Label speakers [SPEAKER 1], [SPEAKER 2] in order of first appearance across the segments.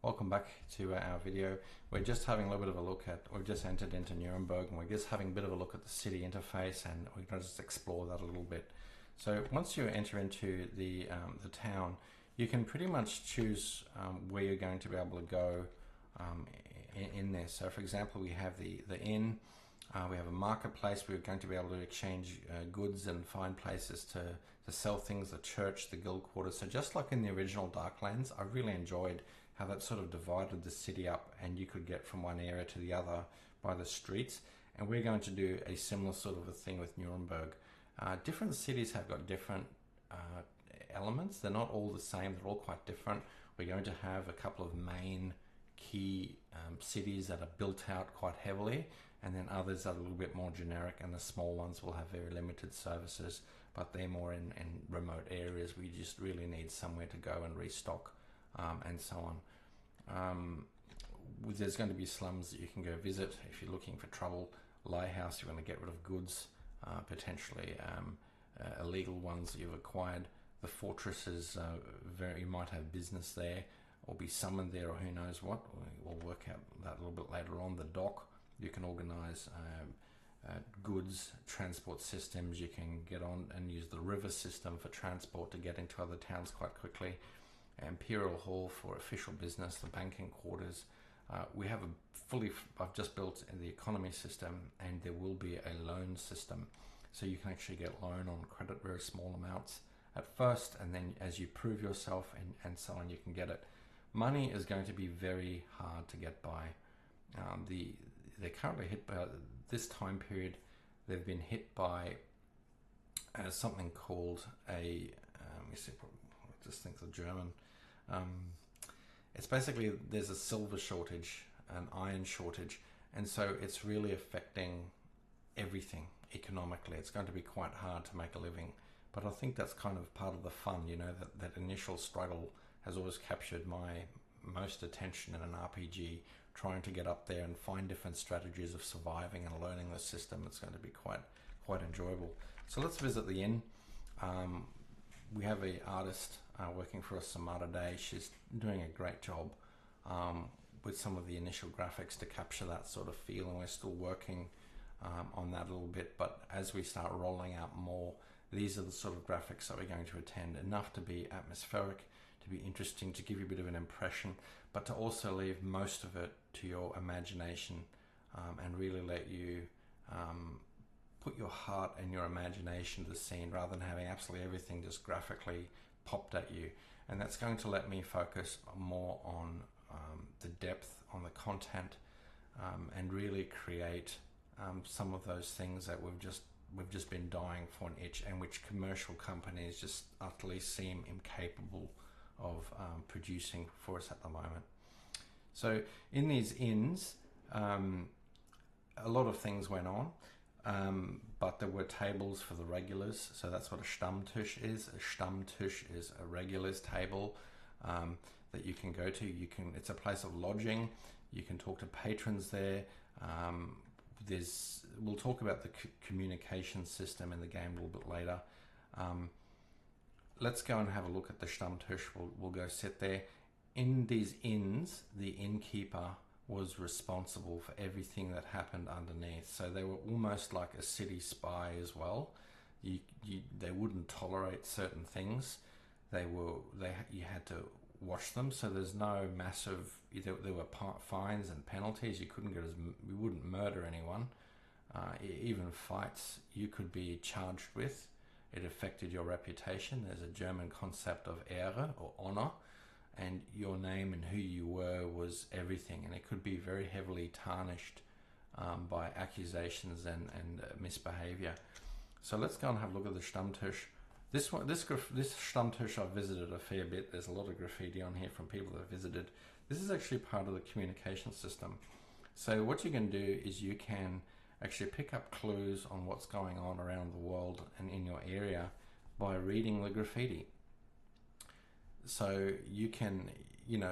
[SPEAKER 1] Welcome back to our video. We're just having a little bit of a look at, we've just entered into Nuremberg and we're just having a bit of a look at the city interface, and we're going to just explore that a little bit. So once you enter into the town, you can pretty much choose where you're going to be able to go in there. So for example, we have the inn, we have a marketplace. We're going to be able to exchange goods and find places to sell things, the church, the guild quarters. So just like in the original Darklands, I really enjoyed how that sort of divided the city up and you could get from one area to the other by the streets. And we're going to do a similar sort of a thing with Nuremberg. Different cities have got different elements. They're not all the same, they're all quite different. We're going to have a couple of main key cities that are built out quite heavily, and then others are a little bit more generic, and the small ones will have very limited services, but they're more in remote areas where you just really need somewhere to go and restock. And so on. There's going to be slums that you can go visit if you're looking for trouble. Lighthouse, you want to get rid of goods, potentially illegal ones that you've acquired. The fortresses, you might have business there or be summoned there, or who knows what. We'll work out that a little bit later on. The dock, you can organize goods, transport systems. You can get on and use the river system for transport to get into other towns quite quickly. Imperial Hall for official business, the banking quarters. We have I've just built in the economy system, and there will be a loan system. So you can actually get loan on credit, very small amounts at first, and then as you prove yourself and so on, you can get it. Money is going to be very hard to get by. They're currently hit by, this time period, they've been hit by something called a, just think the German. It's basically there's a silver shortage, an iron shortage, and so it's really affecting everything economically. It's going to be quite hard to make a living, but I think that's kind of part of the fun, you know, that initial struggle has always captured my most attention in an RPG, trying to get up there and find different strategies of surviving and learning the system. It's going to be quite enjoyable. So let's visit the inn. We have an artist working for us some other day. She's doing a great job with some of the initial graphics to capture that sort of feel, and we're still working on that a little bit. But as we start rolling out more, these are the sort of graphics that we're going to attend, enough to be atmospheric, to be interesting, to give you a bit of an impression, but to also leave most of it to your imagination and really let you put your heart and your imagination to the scene, rather than having absolutely everything just graphically popped at you. And that's going to let me focus more on the depth, on the content, and really create some of those things that we've just been dying for an itch, and which commercial companies just utterly seem incapable of producing for us at the moment. So in these inns, a lot of things went on. But there were tables for the regulars, so that's what a Stammtisch is. A Stammtisch is a regulars table that you can go to. It's a place of lodging. You can talk to patrons there. We'll talk about the communication system in the game a little bit later. Let's go and have a look at the Stammtisch. We'll go sit there. In these inns, the innkeeper was responsible for everything that happened underneath. So they were almost like a city spy as well. They wouldn't tolerate certain things. You had to watch them. So there's no massive. There were fines and penalties. You wouldn't murder anyone. Even fights you could be charged with. It affected your reputation. There's a German concept of Ehre or honor. And your name and who you were was everything, and it could be very heavily tarnished by accusations and misbehavior. So let's go and have a look at the Stammtisch. This Stammtisch I've visited a fair bit. There's a lot of graffiti on here from people that have visited. This is actually part of the communication system. So what you can do is you can actually pick up clues on what's going on around the world and in your area by reading the graffiti. So you can,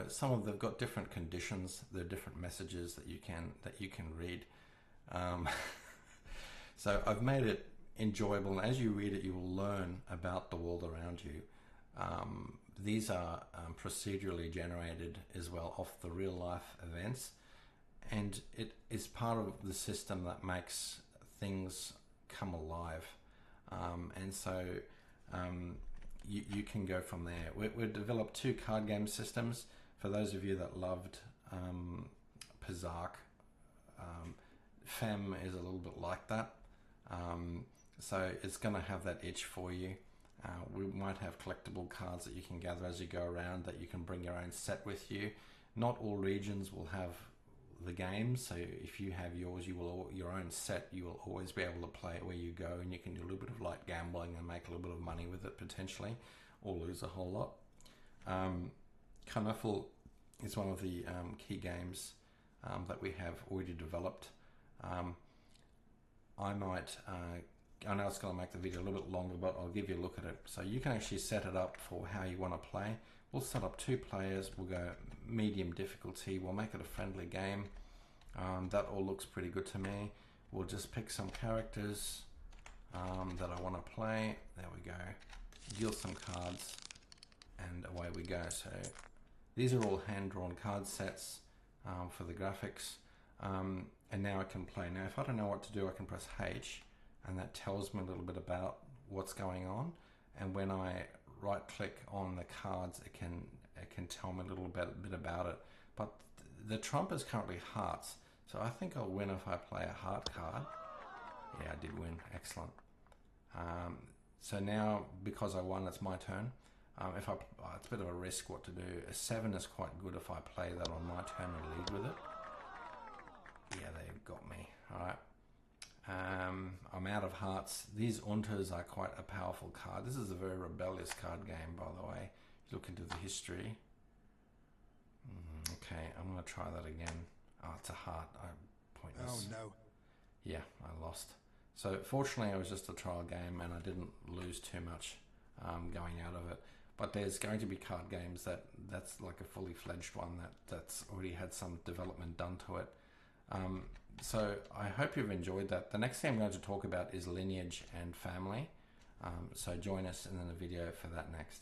[SPEAKER 1] some of them got different conditions. There are different messages that you can read. So I've made it enjoyable, and as you read it, you will learn about the world around you. these are procedurally generated as well off the real life events, and it is part of the system that makes things come alive. And so you can go from there. We've developed 2 card game systems. For those of you that loved Pizark, Fem is a little bit like that. So it's going to have that itch for you. We might have collectible cards that you can gather as you go around, that you can bring your own set with you. Not all regions will have the games, so if you have yours, your own set, you will always be able to play it where you go, and you can do a little bit of light gambling and make a little bit of money with it potentially, or lose a whole lot. Karnoffel is one of the key games that we have already developed. I know it's going to make the video a little bit longer, but I'll give you a look at it. So you can actually set it up for how you want to play. We'll set up 2 players. We'll go medium difficulty. We'll make it a friendly game. That all looks pretty good to me. We'll just pick some characters that I want to play. There we go. Deal some cards, and away we go. So these are all hand-drawn card sets for the graphics. And now I can play. Now, if I don't know what to do, I can press H, and that tells me a little bit about what's going on. And when I right-click on the cards, it can tell me a little bit about it. But the trump is currently hearts, so I think I'll win if I play a heart card. Yeah, I did win. Excellent. So now, because I won, it's my turn. It's a bit of a risk what to do. A 7 is quite good if I play that on my turn and lead with it. Yeah, they've got me. All right. I'm out of hearts. These Unters are quite a powerful card. This is a very rebellious card game, by the way. You look into the history. Okay, I'm going to try that again. Oh, it's a heart. Pointless.
[SPEAKER 2] Oh, no.
[SPEAKER 1] Yeah, I lost. So fortunately, it was just a trial game, and I didn't lose too much going out of it. But there's going to be card games that's like a fully fledged one that's already had some development done to it. So I hope you've enjoyed that. The next thing I'm going to talk about is lineage and family. So join us in the video for that next.